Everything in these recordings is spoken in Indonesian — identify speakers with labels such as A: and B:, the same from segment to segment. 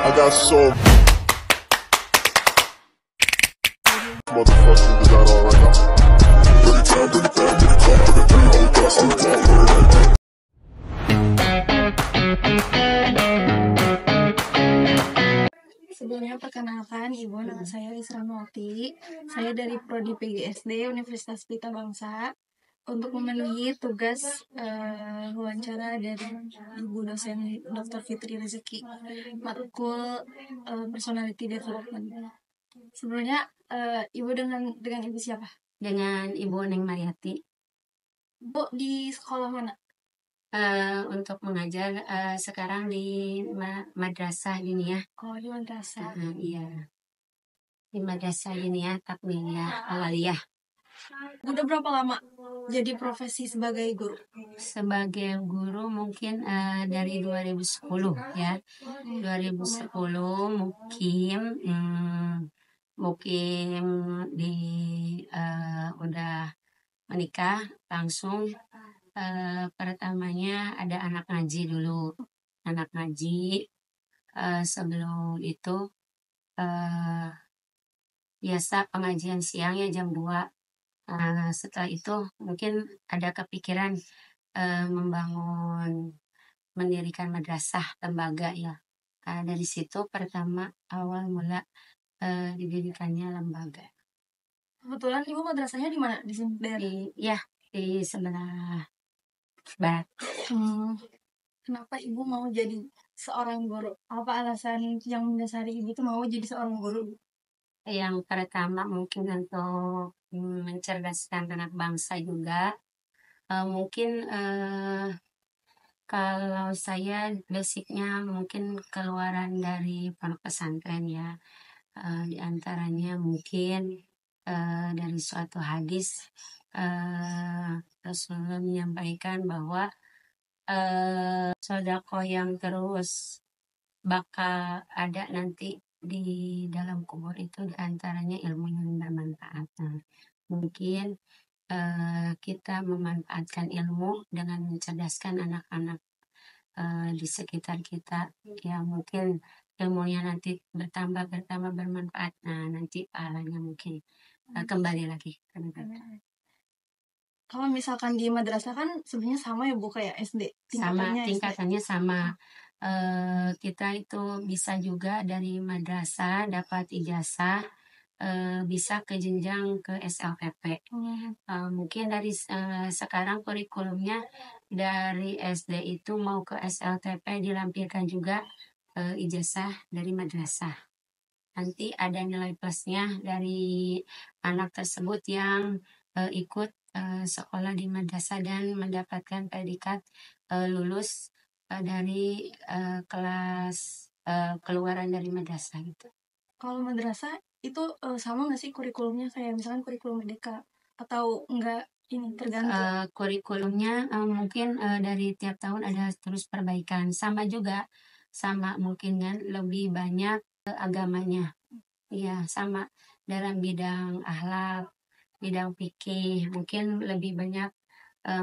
A: I got so motherfucking design all right now. Bring it down, bring it down, bring it down, bring it down, hold that, hold that, hold that.
B: Sebelumnya perkenalkan, Ibu, nama saya Isra Multi. Saya dari Prodi PGSD Universitas Pelita Bangsa. Untuk memenuhi tugas wawancara dari Ibu dosen Dr. Fitri Rezeki, matkul Personality Development. Sebelumnya Ibu dengan Ibu siapa?
C: Dengan Ibu Neng Mariati.
B: Bu, di sekolah mana?
C: Untuk mengajar sekarang di madrasah Diniyah.
B: Oh, di madrasah.
C: Iya, di madrasah Diniyah Takmiliyah Awaliyah.
B: Udah berapa lama jadi profesi sebagai guru?
C: Sebagai guru mungkin dari 2010 ya. 2010 mukim di udah menikah langsung. Pertamanya ada anak ngaji dulu. Anak ngaji sebelum itu biasa pengajian siang ya jam 2. Setelah itu mungkin ada kepikiran mendirikan madrasah lembaga ya. Dari situ pertama awal mula didirikannya lembaga.
B: Kebetulan Ibu madrasahnya di mana? Di sini daerah?
C: Di sebelah barat.
B: Kenapa Ibu mau jadi seorang guru? Apa alasan yang mendasari Ibu itu mau jadi seorang guru?
C: Yang pertama mungkin untuk mencerdaskan anak bangsa juga. Mungkin kalau saya basicnya mungkin keluaran dari pondok pesantren ya. Di antaranya mungkin dari suatu hadis Rasulullah menyampaikan bahwa sedekah yang terus bakal ada nanti di dalam kubur itu diantaranya ilmu yang bermanfaat. Mungkin kita memanfaatkan ilmu dengan mencerdaskan anak-anak di sekitar kita, ya mungkin ilmunya nanti bertambah bermanfaat. Nanti pahalanya mungkin kembali lagi ke negara.
B: Kalau misalkan di madrasah kan sebenarnya sama ya Bu, kayak SD
C: tingkatannya sama. Kita itu bisa juga dari madrasah dapat ijazah, bisa ke jenjang ke SLTP. Mungkin dari sekarang kurikulumnya dari SD itu mau ke SLTP dilampirkan juga ijazah dari madrasah. Nanti ada nilai plusnya dari anak tersebut yang ikut sekolah di madrasah dan mendapatkan predikat lulus dari kelas keluaran dari madrasah gitu.
B: Kalau madrasah itu sama nggak sih kurikulumnya kayak misalkan kurikulum Merdeka atau enggak? Ini tergantung.
C: Kurikulumnya mungkin dari tiap tahun ada terus perbaikan. Sama juga, sama mungkin kan lebih banyak agamanya. Iya, sama dalam bidang akhlak, bidang fikih, mungkin lebih banyak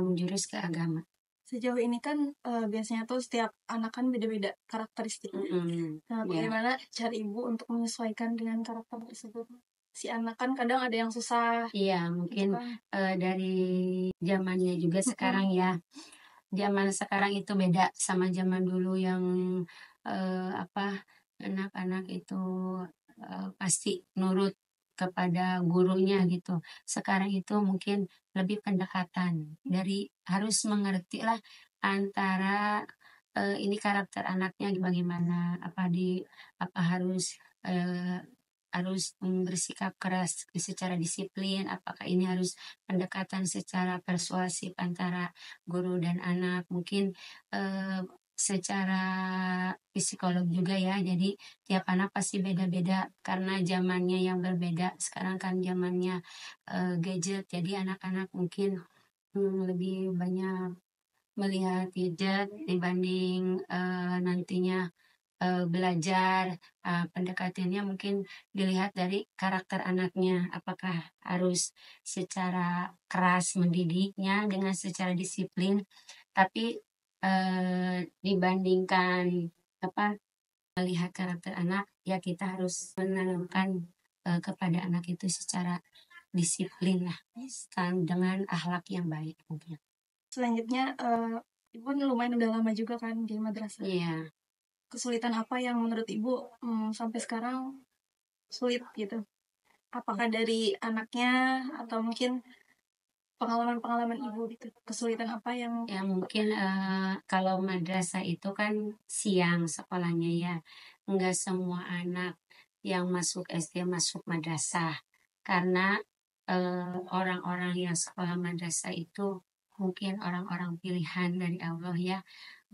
C: menjurus ke agama.
B: Sejauh ini kan biasanya tuh setiap anak kan beda-beda karakteristiknya. Nah, bagaimana cara Ibu untuk menyesuaikan dengan karakter tersebut? Si anak kan kadang ada yang susah.
C: Iya, mungkin dari zamannya juga sekarang ya. Zaman sekarang itu beda sama zaman dulu yang anak-anak itu pasti nurut kepada gurunya gitu. Sekarang itu mungkin lebih pendekatan dari harus mengerti lah antara ini karakter anaknya bagaimana, apa harus bersikap keras secara disiplin, apakah ini harus pendekatan secara persuasif antara guru dan anak, mungkin secara psikolog juga ya. Jadi tiap anak pasti beda-beda karena zamannya yang berbeda. Sekarang kan zamannya gadget, jadi anak-anak mungkin lebih banyak melihat gadget dibanding nantinya belajar. Pendekatannya mungkin dilihat dari karakter anaknya, apakah harus secara keras mendidiknya dengan secara disiplin, tapi dibandingkan melihat karakter anak, ya kita harus menanamkan kepada anak itu secara disiplin lah, dengan akhlak yang baik mungkin.
B: Selanjutnya, Ibu lumayan udah lama juga kan di madrasah.
C: Iya.
B: Kesulitan apa yang menurut Ibu sampai sekarang sulit gitu? Apakah dari anaknya atau mungkin pengalaman-pengalaman Ibu gitu? Kesulitan apa yang
C: Ya mungkin kalau madrasah itu kan siang sekolahnya ya. Enggak semua anak yang masuk SD masuk madrasah. Karena orang-orang yang sekolah madrasah itu mungkin orang-orang pilihan dari Allah ya.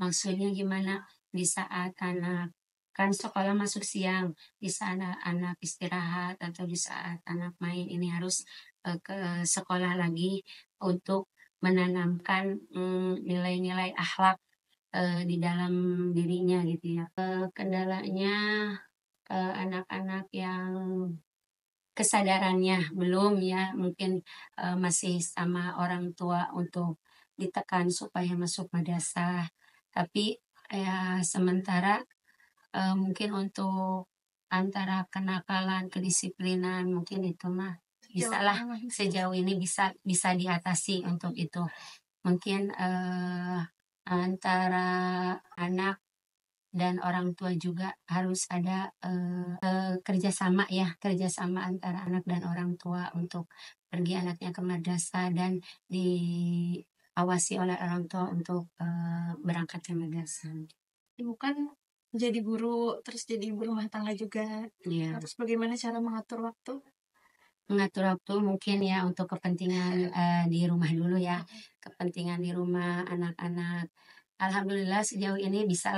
C: Maksudnya gimana? Di saat anak kan sekolah masuk siang, di saat anak istirahat atau di saat anak main ini harus ke sekolah lagi untuk menanamkan nilai-nilai akhlak di dalam dirinya gitu ya. Kendalanya anak-anak yang kesadarannya belum ya, mungkin masih sama orang tua untuk ditekan supaya masuk madrasah. Tapi ya sementara mungkin untuk antara kenakalan, kedisiplinan mungkin itu mah bisa lah, sejauh ini bisa diatasi untuk itu. Mungkin antara anak dan orang tua juga harus ada kerjasama ya, kerjasama antara anak dan orang tua untuk pergi anaknya ke madrasah dan diawasi oleh orang tua untuk berangkat ke madrasah.
B: Ibu kan jadi guru, terus jadi ibu rumah tangga juga.
C: Iya.
B: Terus bagaimana cara mengatur waktu?
C: Mengatur waktu mungkin ya untuk kepentingan di rumah dulu ya, kepentingan di rumah anak-anak. Alhamdulillah sejauh ini bisa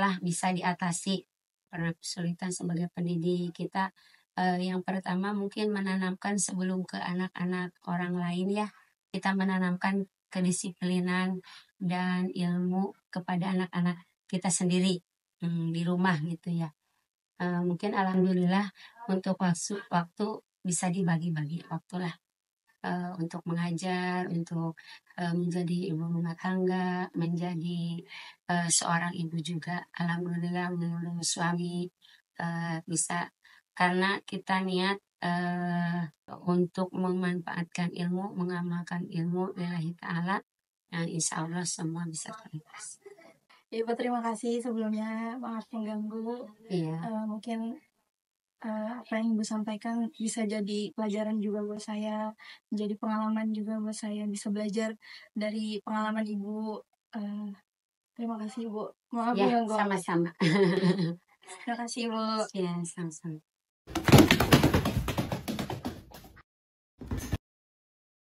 C: diatasi karena kesulitan sebagai pendidik kita. Yang pertama mungkin menanamkan sebelum ke anak-anak orang lain ya, kita menanamkan kedisiplinan dan ilmu kepada anak-anak kita sendiri di rumah gitu ya. Mungkin alhamdulillah untuk waktu bisa dibagi-bagi waktu lah untuk mengajar, untuk menjadi ibu rumah tangga, menjadi seorang ibu juga. Alhamdulillah menurut suami bisa, karena kita niat untuk memanfaatkan ilmu, mengamalkan ilmu lillahi ta'ala, dan insya Allah semua bisa terlintas.
B: Ibu terima kasih sebelumnya, maaf mengganggu.
C: Iya.
B: Mungkin apa yang Ibu sampaikan bisa jadi pelajaran juga buat saya, jadi pengalaman juga buat saya, bisa belajar dari pengalaman Ibu. Terima kasih Ibu. Maaf
C: Ya,
B: mengganggu.
C: sama-sama.
B: Terima kasih Ibu.
C: Ya, sama-sama.